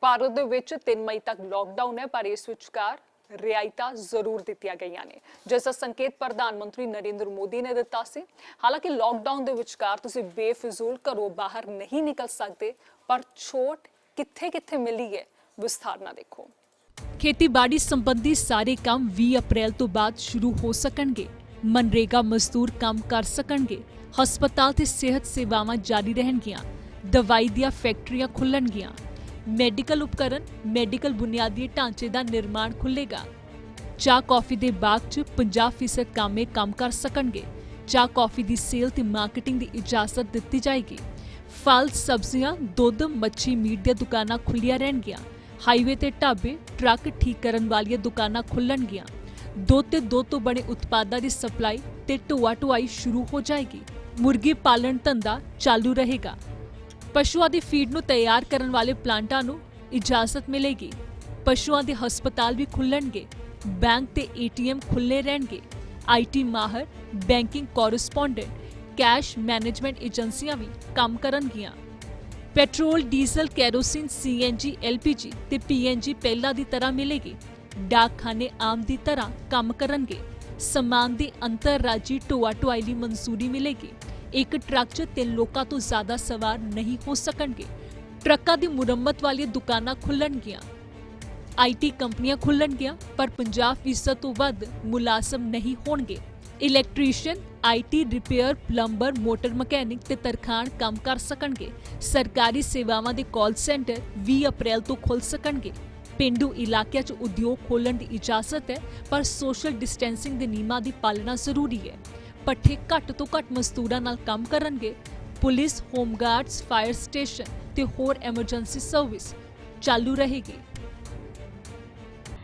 ਭਾਰਤ ਦੇ ਵਿੱਚ 3 ਮਈ ਤੱਕ ਲੌਕਡਾਊਨ ਹੈ, ਪਰ ਇਸ ਵਿਚਕਾਰ ਰਿਆਇਤਾਂ ਜ਼ਰੂਰ ਦਿੱਤੀਆਂ ਗਈਆਂ ਨੇ, ਜਿਸ ਦਾ ਸੰਕੇਤ ਪ੍ਰਧਾਨ ਮੰਤਰੀ ਨਰਿੰਦਰ ਮੋਦੀ ਨੇ ਦਿੱਤਾ ਸੀ। ਹਾਲਾਂਕਿ ਲੌਕਡਾਊਨ ਦੇ ਵਿਚਕਾਰ ਤੁਸੀਂ ਬੇਫਜ਼ੂਲ ਘਰੋਂ ਬਾਹਰ ਨਹੀਂ ਨਿਕਲ ਸਕਦੇ, ਪਰ ਛੋਟ ਕਿੱਥੇ-ਕਿੱਥੇ ਮਿਲੀ ਹੈ, ਵਿਸਥਾਰ ਨਾਲ ਦੇਖੋ। ਖੇਤੀਬਾੜੀ ਸੰਬੰਧੀ ਸਾਰੇ ਕੰਮ 20 ਅਪ੍ਰੈਲ ਤੋਂ ਬਾਅਦ ਸ਼ੁਰੂ ਹੋ ਸਕਣਗੇ। ਮਨਰੇਗਾ ਮਜ਼ਦੂਰ ਕੰਮ ਕਰ ਸਕਣਗੇ। ਹਸਪਤਾਲ ਤੇ ਸਿਹਤ ਸੇਵਾਵਾਂ ਜਾਰੀ ਰਹਿਣਗੀਆਂ। ਦਵਾਈ ਦੀਆਂ ਫੈਕਟਰੀਆਂ ਖੁੱਲਣਗੀਆਂ। ਮੈਡੀਕਲ ਉਪਕਰਨ, ਮੈਡੀਕਲ ਬੁਨਿਆਦੀ ਢਾਂਚੇ ਦਾ ਨਿਰਮਾਣ ਖੁੱਲੇਗਾ। ਚਾਹ ਕੌਫੀ ਦੇ ਬਾਗ 'ਚ 50% ਕਾਮੇ ਕੰਮ ਕਰ ਸਕਣਗੇ। ਚਾਹ ਕੌਫੀ ਦੀ ਸੇਲ ਤੇ ਮਾਰਕੀਟਿੰਗ ਦੀ ਇਜਾਜ਼ਤ ਦਿੱਤੀ ਜਾਏਗੀ। ਫਲ, ਸਬਜ਼ੀਆਂ, ਦੁੱਧ, ਮੱਛੀ, ਮੀਟ ਦੀਆਂ ਦੁਕਾਨਾਂ ਖੁੱਲੀਆਂ ਰਹਿਣਗੀਆਂ। ਹਾਈਵੇ ਤੇ ਢਾਬੇ, ਟਰੱਕ ਠੀਕ ਕਰਨ ਵਾਲੀਆਂ ਦੁਕਾਨਾਂ ਖੁੱਲਣਗੀਆਂ। ਦੁੱਧ ਤੇ ਦੁੱਧ ਤੋਂ ਬਣੇ ਉਤਪਾਦਾਂ ਦੀ ਸਪਲਾਈ ਤੇ ਢੋਆ-ਢੁਆਈ ਸ਼ੁਰੂ ਹੋ ਜਾਏਗੀ। ਮੁਰਗੀ ਪਾਲਣ ਧੰਦਾ ਚਾਲੂ ਰਹੇਗਾ। ਪਸ਼ੂਆਂ ਦੀ ਫੀਡ ਨੂੰ ਤਿਆਰ ਕਰਨ ਵਾਲੇ ਪਲਾਂਟਾਂ ਨੂੰ ਇਜਾਜ਼ਤ ਮਿਲੇਗੀ। ਪਸ਼ੂਆਂ ਦੇ ਹਸਪਤਾਲ ਵੀ ਖੁੱਲਣਗੇ। ਬੈਂਕ ਤੇ ATM ਖੁੱਲੇ ਰਹਿਣਗੇ। IT ਮਾਹਰ, ਬੈਂਕਿੰਗ ਕੋਰਸਪੋਂਡੈਂਟ, ਕੈਸ਼ ਮੈਨੇਜਮੈਂਟ ਏਜੰਸੀਆਂ ਵੀ ਕੰਮ ਕਰਨਗੀਆਂ। Petrol, diesel, kerosene, CNG, LPG ਤੇ PNG ਪਹਿਲਾਂ ਦੀ ਤਰ੍ਹਾਂ ਮਿਲੇਗੀ। ਡਾਕਖਾਨੇ ਆਮ ਦੀ ਤਰ੍ਹਾਂ ਕੰਮ ਕਰਨਗੇ। ਸਮਾਨ ਦੀ ਅੰਤਰਰਾਜੀ ਢੋਆ-ਢੁਆਈ ਲਈ ਮਨਜ਼ੂਰੀ ਮਿਲੇਗੀ। ਇੱਕ ਟਰੱਕ 'ਚ 3 ਲੋਕਾਂ ਤੋਂ ਜ਼ਿਆਦਾ ਸਵਾਰ ਨਹੀਂ ਹੋ ਸਕਣਗੇ। ਟਰੱਕਾਂ ਦੀ ਮੁਰੰਮਤ ਵਾਲੀਆਂ ਦੁਕਾਨਾਂ ਖੁੱਲਣਗੀਆਂ। IT ਕੰਪਨੀਆਂ ਖੁੱਲਣਗੀਆਂ, ਪਰ 50% ਤੋਂ ਵੱਧ ਮੁਲਾਜ਼ਮ ਨਹੀਂ ਹੋਣਗੇ। Electrician, IT repair, plumber, motor mechanic ਤੇ ਤਰਖਾਣ ਕੰਮ ਕਰ ਸਕਣਗੇ। ਸਰਕਾਰੀ ਸੇਵਾਵਾਂ ਦੇ ਕਾਲ ਸੈਂਟਰ 20 ਅਪ੍ਰੈਲ ਤੋਂ ਖੁੱਲ ਸਕਣਗੇ। ਪਿੰਡੂ ਇਲਾਕਿਆਂ 'ਚ ਉਦਯੋਗ ਖੋਲ੍ਹਣ ਦੀ ਇਜਾਜ਼ਤ ਹੈ, ਪਰ ਸੋਸ਼ਲ ਡਿਸਟੈਂਸਿੰਗ ਦੇ ਨਿਯਮਾਂ ਦੀ ਪਾਲਣਾ ਜ਼ਰੂਰੀ ਹੈ। ਪੱਠੇ ਘੱਟ ਤੋਂ ਘੱਟ ਮਜ਼ਦੂਰਾਂ ਨਾਲ ਕੰਮ ਕਰਨਗੇ। ਪੁਲਿਸ, ਹੋਮਗਾਰਡਸ, फायर स्टेशन ਤੇ ਹੋਰ ਐਮਰਜੈਂसी सर्विस चालू रहेगी।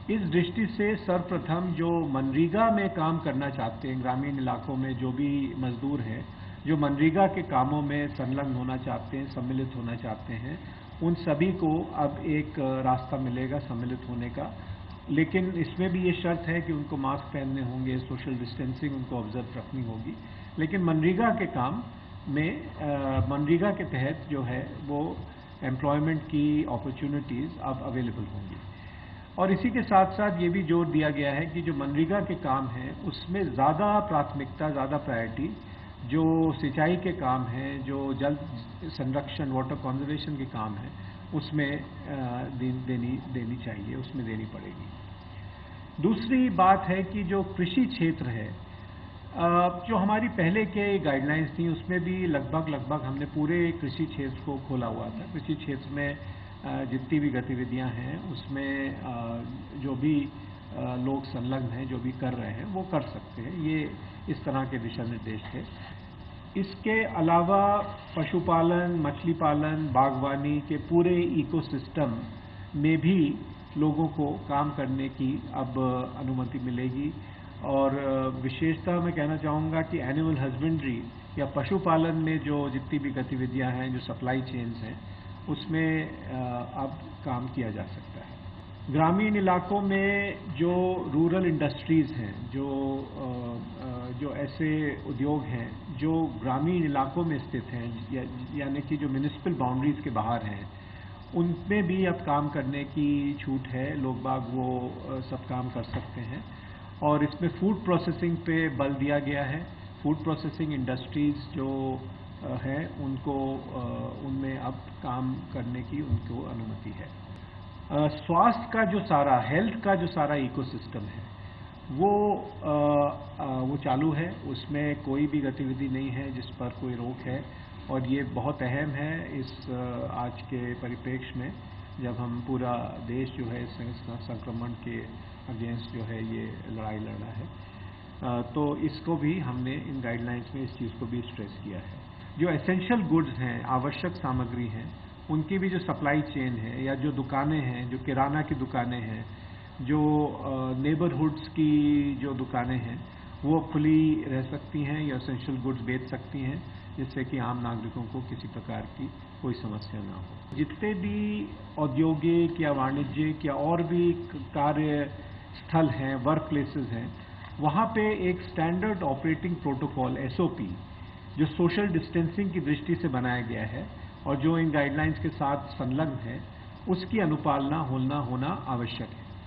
इस दृष्टि से सर्वप्रथम जो मनरेगा में काम करना चाहते हैं, ग्रामीण इलाकों में जो भी मजदूर हैं, जो मनरेगा के कामों में संलग्न होना चाहते हैं, सम्मिलित होना चाहते हैं, उन सभी को अब एक रास्ता मिलेगा सम्मिलित होने का। लेकिन इसमें भी ये शर्त है कि उनको मास्क पहनने होंगे, सोशल डिस्टेंसिंग उनको ऑब्जर्व रखनी होगी। लेकिन मनरेगा के काम में मनरेगा के तहत जो है वो एम्प्लॉयमेंट की अपॉर्चुनिटीज़ अब अवेलेबल होंगी। और इसी के साथ साथ ये भी जोर दिया गया है कि जो मनरेगा के काम हैं उसमें ज़्यादा प्राथमिकता, ज़्यादा प्रायोरिटी जो सिंचाई के काम हैं, जो जल संरक्षण, वाटर कंजर्वेशन के काम हैं, उसमें देनी चाहिए, उसमें देनी पड़ेगी। दूसरी बात है कि जो कृषि क्षेत्र है, जो हमारी पहले के गाइडलाइंस थी उसमें भी लगभग हमने पूरे कृषि क्षेत्र को खोला हुआ था। कृषि क्षेत्र में जितनी भी गतिविधियां हैं उसमें जो भी लोग संलग्न हैं, जो भी कर रहे हैं वो कर सकते हैं। ये इस तरह के दिशा निर्देश थे। इसके अलावा पशुपालन, मछली पालन, बागवानी के पूरे इकोसिस्टम में भी लोगों को काम करने की अब अनुमति मिलेगी। और विशेषतः मैं कहना चाहूँगा कि एनिमल हस्बेंड्री या पशुपालन में जो जितनी भी गतिविधियां हैं, जो सप्लाई चेन्स हैं, उसमें अब काम किया जा सकता है। ग्रामीण इलाकों में जो रूरल इंडस्ट्रीज़ हैं, जो ऐसे उद्योग हैं जो ग्रामीण इलाकों में स्थित हैं, यानी कि जो म्यूनिसिपल बाउंड्रीज़ के बाहर हैं, उनमें भी अब काम करने की छूट है। लोग बाग वो सब काम कर सकते हैं। और इसमें फूड प्रोसेसिंग पे बल दिया गया है। फूड प्रोसेसिंग इंडस्ट्रीज़ जो है उनको उनमें अब काम करने की उनको अनुमति है। स्वास्थ्य का जो सारा, हेल्थ का जो सारा इकोसिस्टम है वो चालू है। उसमें कोई भी गतिविधि नहीं है जिस पर कोई रोक है। और ये बहुत अहम है इस आज के परिप्रेक्ष्य में, जब हम पूरा देश जो है संक्रमण के अगेंस्ट जो है ये लड़ाई लड़ रहा है। तो इसको भी हमने इन गाइडलाइंस में इस चीज़ को भी स्ट्रेस किया है। जो एसेंशियल गुड्स हैं, आवश्यक सामग्री हैं, उनकी भी जो सप्लाई चेन है, या जो दुकानें हैं, जो किराना की दुकानें हैं, जो नेबरहुड्स की जो दुकानें हैं, वो खुली रह सकती हैं या एसेंशियल गुड्स बेच सकती हैं, जिससे कि आम नागरिकों को किसी प्रकार की कोई समस्या ना हो। जितने भी औद्योगिक या वाणिज्यिक या और भी कार्य स्थल हैं, वर्क प्लेसेस हैं, वहाँ पे एक स्टैंडर्ड ऑपरेटिंग प्रोटोकॉल SOP जो सोशल डिस्टेंसिंग की दृष्टि से बनाया गया है और जो इन गाइडलाइंस के साथ संलग्न है, उसकी अनुपालना होना आवश्यक है।